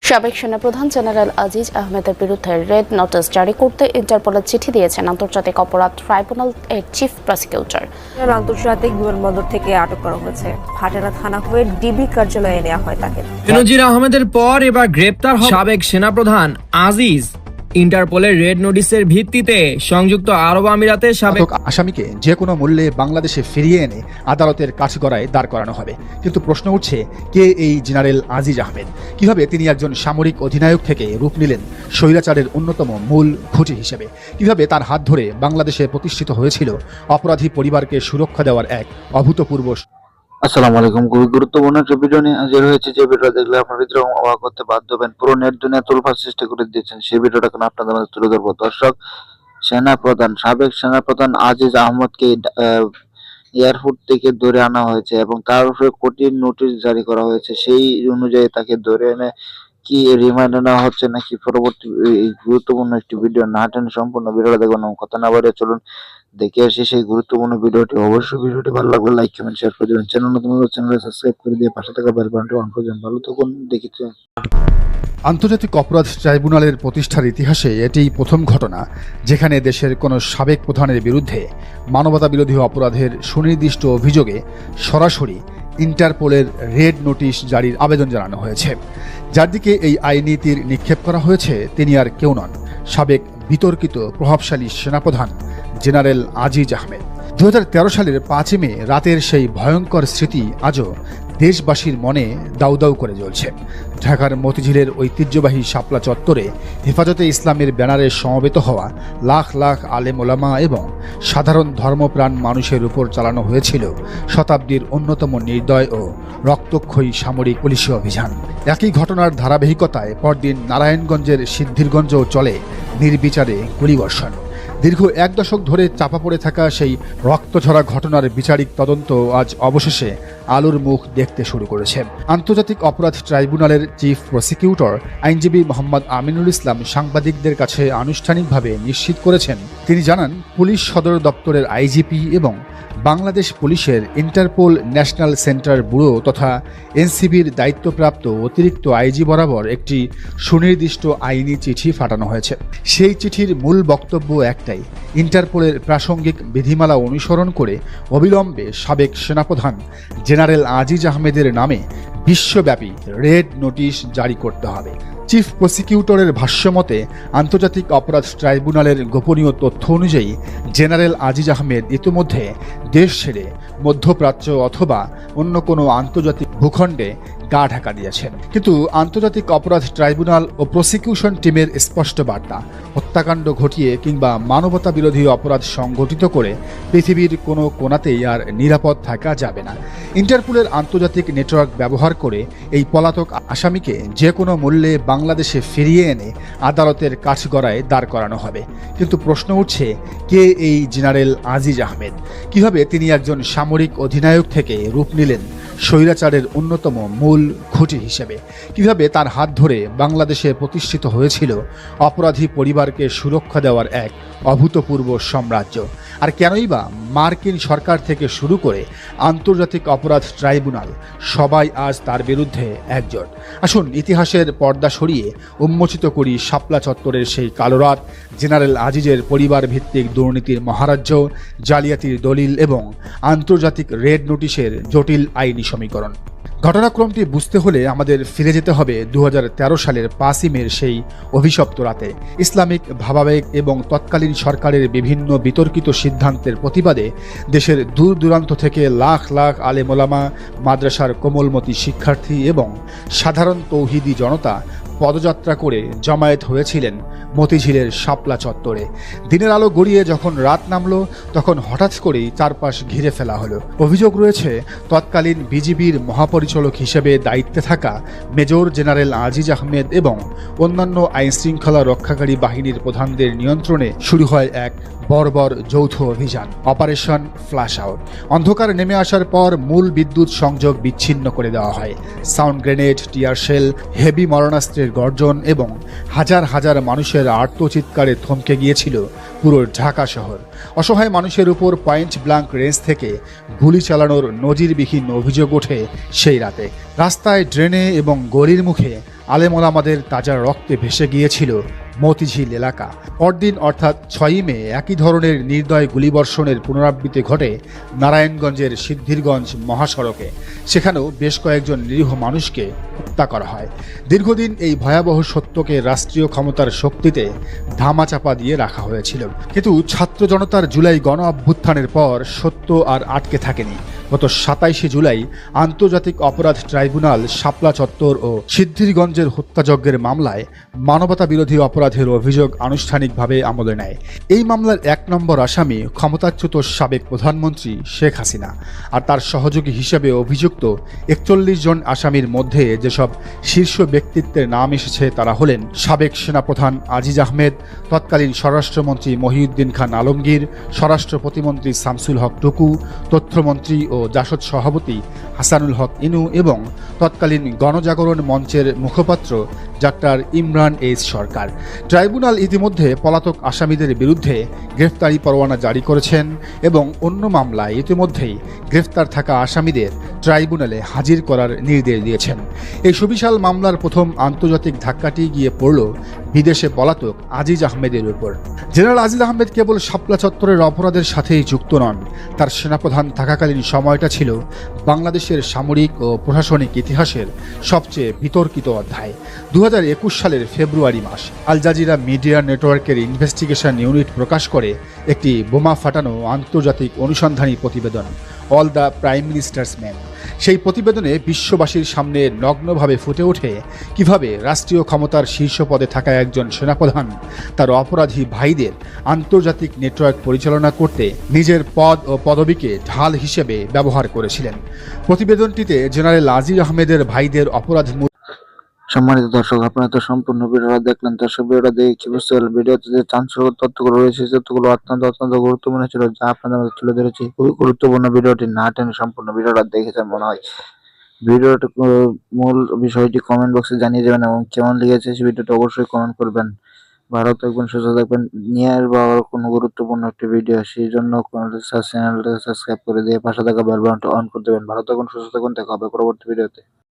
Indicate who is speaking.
Speaker 1: সাবেক সেনাপ্রধান জেনারেল আজিজ আহমেদের বিরুদ্ধে রেড নোটিশ জারি করতে ইন্টারপোলের চিঠি দিয়েছেন আন্তর্জাতিক অপরাধ ট্রাইব্যুনাল এর চিফ প্রসিকিউটর।
Speaker 2: আন্তর্জাতিক বিমানবন্দর থেকে আটক করা হয়েছে। ভাটেরা থানা হয়ে ডিবি কার্যালয়ে নেওয়া হয় তাকে।
Speaker 3: বেনজির আহমেদের পর এবার গ্রেপ্তার সাবেক সেনাপ্রধান আজিজ। ইন্টারপোলের রেড নোটিশের ভিত্তিতে সংযুক্ত আরব আমিরাতের সাবেক
Speaker 4: আসামিকে যে কোনো মূল্যে বাংলাদেশে ফিরিয়ে এনে আদালতের কাঠগড়ায় দাঁড় করানো হবে। কিন্তু প্রশ্ন উঠছে, কে এই জেনারেল আজিজ আহমেদ? কিভাবে তিনি একজন সামরিক অধিনায়ক থেকে রূপ নিলেন স্বৈরাচারের অন্যতম মূল খুঁটি হিসেবে? কিভাবে তার হাত ধরে বাংলাদেশে প্রতিষ্ঠিত হয়েছিল অপরাধী পরিবারকে সুরক্ষা দেওয়ার এক অভূতপূর্ব?
Speaker 5: আসসালামু আলাইকুম। খুবই গুরুত্বপূর্ণ একটা ভিডিও নিয়ে হাজির হয়েছে, যে ভিডিও দেখলে আপনার ভিতরে অবাক করতে বাধ্য হবেন। পুরো নেট দুনিয়া তোলফার সৃষ্টি করে দিয়েছেন, সেই ভিডিওটা এখন আপনাদের মাঝে তুলে ধরবো। দর্শক, সাবেক সেনাপ্রধান আজিজ আহমদকে এয়ারপোর্ট থেকে ধরে আনা হয়েছে এবং তার উপরে কঠিন নোটিশ জারি করা হয়েছে। সেই অনুযায়ী তাকে ধরে এনে কি রিমান্ড নেওয়া হচ্ছে নাকি পরবর্তী গুরুত্বপূর্ণ একটি ভিডিও। না টেনে সম্পূর্ণ ভিডিওটা দেখুন। কথা না বাড়িয়ে চলুন দেখে আসি সেই গুরুত্বপূর্ণ ভিডিওটি। অবশ্যই ভিডিওটি ভালো লাগলে লাইক কমেন্ট শেয়ার করে দেবেন। চ্যানেল নতুন হলে চ্যানেলটি সাবস্ক্রাইব করে দিয়ে পাশে থাকা বেল বাটনটি অন করে দেন। ভালো থাকুন, দেখিতে।
Speaker 4: আন্তর্জাতিক অপরাধ ট্রাইব্যুনালের প্রতিষ্ঠার ইতিহাসে এটিই প্রথম ঘটনা যেখানে দেশের কোনো সাবেক প্রধানের বিরুদ্ধে মানবতা বিরোধী অপরাধের সুনির্দিষ্ট অভিযোগে সরাসরি ইন্টারপোলের রেড নোটিশ জারির আবেদন জানানো হয়েছে। যার দিকে এই আইনি তীর নিক্ষেপ করা হয়েছে তিনি আর কেউ নন, সাবেক বিতর্কিত প্রভাবশালী সেনাপ্রধান জেনারেল আজিজ আহমেদ। 2013 সালের 5 মে রাতের সেই ভয়ঙ্কর স্মৃতি আজও দেশবাসীর মনে দাউ দাউ করে জ্বলছে। ঢাকার মতিঝিলের ঐতিহ্যবাহী শাপলা চত্বরে হেফাজতে ইসলামের ব্যানারে সমবেত হওয়া লাখ লাখ আলেম ওলামা এবং সাধারণ ধর্মপ্রাণ মানুষের উপর চালানো হয়েছিল শতাব্দীর অন্যতম নির্দয় ও রক্তক্ষয়ী সামরিক পুলিশি অভিযান। একই ঘটনার ধারাবাহিকতায় পরদিন নারায়ণগঞ্জের সিদ্ধিরগঞ্জেও চলে নির্বিচারে গুলিবর্ষণ। দীর্ঘ 1 দশক ধরে চাপা পড়ে থাকা সেই রক্তঝরা ঘটনার বিচারিক তদন্ত আজ অবশেষে আলোর মুখ দেখতে শুরু করেছে। আন্তর্জাতিক অপরাধ ট্রাইব্যুনালের চিফ প্রসিকিউটর আইনজীবী মোহাম্মদ আমিনুল ইসলাম সাংবাদিকদের কাছে আনুষ্ঠানিকভাবে নিশ্চিত করেছেন, তিনি জানান, পুলিশ সদর দপ্তরের আইজিপি এবং বাংলাদেশ পুলিশের ইন্টারপোল ন্যাশনাল সেন্টার ব্যুরো তথা এনসিবির দায়িত্বপ্রাপ্ত অতিরিক্ত আইজি বরাবর একটি সুনির্দিষ্ট আইনি চিঠি পাঠানো হয়েছে। সেই চিঠির মূল বক্তব্য একটাই, ইন্টারপোলের প্রাসঙ্গিক বিধিমালা অনুসরণ করে অবিলম্বে সাবেক সেনাপ্রধান জেনারেল আজিজ আহমেদের নামে বিশ্বব্যাপী রেড নোটিশ জারি করতে হবে। চিফ প্রসিকিউটরের ভাষ্যমতে, আন্তর্জাতিক অপরাধ ট্রাইব্যুনালের গোপনীয় তথ্য অনুযায়ী জেনারেল আজিজ আহমেদ ইতিমধ্যে দেশ ছেড়ে মধ্যপ্রাচ্য অথবা অন্য কোনো আন্তর্জাতিক ভূখণ্ডে গা ঢাকা দিয়েছেন। কিন্তু আন্তর্জাতিক অপরাধ ট্রাইব্যুনাল ও প্রসিকিউশন টিমের স্পষ্ট বার্তা, হত্যাকাণ্ড ঘটিয়ে কিংবা মানবতা বিরোধী অপরাধ সংগঠিত করে পৃথিবীর কোনো কোণাতেই আর নিরাপদ থাকা যাবে না। ইন্টারপোলের আন্তর্জাতিক নেটওয়ার্ক ব্যবহার করে এই পলাতক আসামিকে যে কোনো মূল্যে বাংলাদেশে ফিরিয়ে এনে আদালতের কাঠগড়ায় দাঁড় করানো হবে। কিন্তু প্রশ্ন উঠছে, কে এই জেনারেল আজিজ আহমেদ? কিভাবে তিনি একজন সামরিক অধিনায়ক থেকে রূপ নিলেন স্বৈরাচারের অন্যতম মূল খুঁটি হিসেবে? কিভাবে তার হাত ধরে বাংলাদেশে প্রতিষ্ঠিত হয়েছিল অপরাধী পরিবারকে সুরক্ষা দেওয়ার এক অভূতপূর্ব সাম্রাজ্য? আর কেনই বা মার্কিন সরকার থেকে শুরু করে আন্তর্জাতিক অপরাধ ট্রাইব্যুনাল সবাই আজ তার বিরুদ্ধে একজোট? আসুন ইতিহাসের পর্দা সরিয়ে উন্মোচিত করি শাপলা চত্বরের সেই কালো রাত, জেনারেল আজিজের পরিবার ভিত্তিক দুর্নীতির মহারাজ্য, জালিয়াতির দলিল এবং আন্তর্জাতিক রেড নোটিশের জটিল আইনি সমীকরণ। ঘটনাক্রমটি বুঝতে হলে আমাদের ফিরে যেতে হবে 2013 সালের 5 মের সেই অভিশপ্ত রাতে। ইসলামিক ভাবাবেগ এবং তৎকালীন সরকারের বিভিন্ন বিতর্কিত সিদ্ধান্তের প্রতিবাদে দেশের দূর দূরান্ত থেকে লাখ লাখ আলেম ওলামা, মাদ্রাসার কোমলমতি শিক্ষার্থী এবং সাধারণ তৌহিদি জনতা পদযাত্রা করে জমায়েত হয়েছিলেন মতিঝিলের শাপলা চত্বরে। দিনের আলো গড়িয়ে যখন রাত নামল, তখন হঠাৎ করেই চারপাশ ঘিরে ফেলা হলো। অভিযোগ রয়েছে, তৎকালীন বিজিবির মহাপরিচালক হিসেবে দায়িত্বে থাকা মেজর জেনারেল আজিজ আহমেদ এবং অন্যান্য আইনশৃঙ্খলা রক্ষাকারী বাহিনীর প্রধানদের নিয়ন্ত্রণে শুরু হয় এক বর্বর যৌথ অভিযান, অপারেশন ফ্ল্যাশ আউট। অন্ধকার নেমে আসার পর মূল বিদ্যুৎ সংযোগ বিচ্ছিন্ন করে দেওয়া হয়। Sound grenade, tear shell, heavy মারণাস্ত্রের গর্জন এবং হাজার হাজার মানুষের আর্তচিৎকারে থমকে গিয়েছিল পুরো ঢাকা শহর। অসহায় মানুষের উপর পয়েন্ট ব্ল্যাঙ্ক রেঞ্জ থেকে গুলি চালানোর নজিরবিহীন অভিযোগ ওঠে সেই রাতে। রাস্তায়, ড্রেনে এবং গলির মুখে আলেম ওলামাদের তাজা রক্তে ভেসে গিয়েছিল মতিঝিল এলাকা। পরদিন অর্থাৎ 6ই মে একই ধরনের নির্দয় গুলিবর্ষণের পুনরাবৃত্তি ঘটে নারায়ণগঞ্জের সিদ্ধিরগঞ্জ মহাসড়কে। সেখানেও বেশ কয়েকজন নিরীহ মানুষকে হত্যা করা হয়। দীর্ঘদিন এই ভয়াবহ সত্যকে রাষ্ট্রীয় ক্ষমতার শক্তিতে ধামাচাপা দিয়ে রাখা হয়েছিল, কিন্তু ছাত্র জনতার জুলাই গণ অভ্যুত্থানের পর সত্য আর আটকে থাকেনি। গত 27শে জুলাই আন্তর্জাতিক অপরাধ ট্রাইব্যুনাল শাপলা চত্বর ও সিদ্ধিরগঞ্জের হত্যাযজ্ঞের মামলায় মানবতা বিরোধী অপরাধের অভিযোগ আনুষ্ঠানিকভাবে আমলে নেয়। এই মামলার 1 নম্বর আসামি ক্ষমতাচ্যুত সাবেক প্রধানমন্ত্রী শেখ হাসিনা, আর তার সহযোগী হিসেবে অভিযুক্ত 41 জন আসামির মধ্যে যেসব শীর্ষ ব্যক্তিত্বের নাম এসেছে তারা হলেন সাবেক সেনাপ্রধান আজিজ আহমেদ, তৎকালীন স্বরাষ্ট্রমন্ত্রী মহিউদ্দিন খান আলমগীর, স্বরাষ্ট্র প্রতিমন্ত্রী শামসুল হক টুকু, তথ্যমন্ত্রী ও জাসদ সভাপতি হাসানুল হক ইনু এবং তৎকালীন গণজাগরণ মঞ্চের মুখপাত্র ডাক্তার ইমরান এইচ সরকার। ট্রাইব্যুনাল ইতিমধ্যে পলাতক আসামিদের বিরুদ্ধে গ্রেফতারি পরোয়ানা জারি করেছেন এবং অন্য মামলায় ইতিমধ্যেই গ্রেফতার থাকা আসামিদের ট্রাইব্যুনালে হাজির করার নির্দেশ দিয়েছেন। এই সুবিশাল মামলার প্রথম আন্তর্জাতিক ধাক্কাটি গিয়ে পড়ল বিদেশে পলাতক আজিজ আহমেদের উপর। জেনারেল আজিজ আহমেদ কেবল শাপলা চত্বরের অপরাধের সাথেই যুক্ত নন, তার সেনাপ্রধান থাকাকালীন সময়টা ছিল বাংলাদেশের সামরিক ও প্রশাসনিক ইতিহাসের সবচেয়ে বিতর্কিত অধ্যায়। 2021 সালের ফেব্রুয়ারি মাস আল জাজিরা মিডিয়া নেটওয়ার্কের ইনভেস্টিগেশন ইউনিট প্রকাশ করে একটি বোমা ফাটানো আন্তর্জাতিক অনুসন্ধানী প্রতিবেদন, all the prime ministers man. সেই প্রতিবেদনে বিশ্ববাসীর সামনে নগ্নভাবে ফুটে ওঠে কিভাবে রাষ্ট্রীয় ক্ষমতার শীর্ষ পদে থাকা একজন সেনাপ্রধান তার অপরাধী ভাইদের আন্তর্জাতিক নেটওয়ার্ক পরিচালনা করতে নিজের পদ ও পদবীকে ঢাল হিসেবে ব্যবহার করেছিলেন। প্রতিবেদনটিতে জেনারেল আজিজ আহমেদের ভাইদের অপরাধ।
Speaker 5: সম্মানিত দর্শক, আপনারা তো সম্পূর্ণ ভিডিওটা দেখলেন। দর্শক, ভিডিওটা দেখে বুঝতে পারলেন ভিডিওতে যে চাঞ্চল্যকর তথ্যগুলো রয়েছে, তথ্যগুলো অত্যন্ত গুরুত্বপূর্ণ ছিল, যা আপনাদের মধ্যে তুলে ধরেছি। খুবই গুরুত্বপূর্ণ ভিডিওটি না টেনে সম্পূর্ণ ভিডিওটা দেখেছেন মনে হয়। ভিডিওটা মূল বিষয়টি কমেন্ট বক্সে জানিয়ে দেবেন এবং কেমন লেগেছে সেই ভিডিওটা অবশ্যই কমেন্ট করবেন। ভালো থাকবেন, সুস্থ থাকবেন। নিয়ে আসবো আবার কোনো গুরুত্বপূর্ণ একটি ভিডিও, সেই জন্য চ্যানেলটাকে সাবস্ক্রাইব করে দিয়ে পাশে থাকা বেল বাটনটা অন করে দেবেন। ভালো থাকুন, সুস্থ থাকুন, দেখা হবে পরবর্তী ভিডিওতে।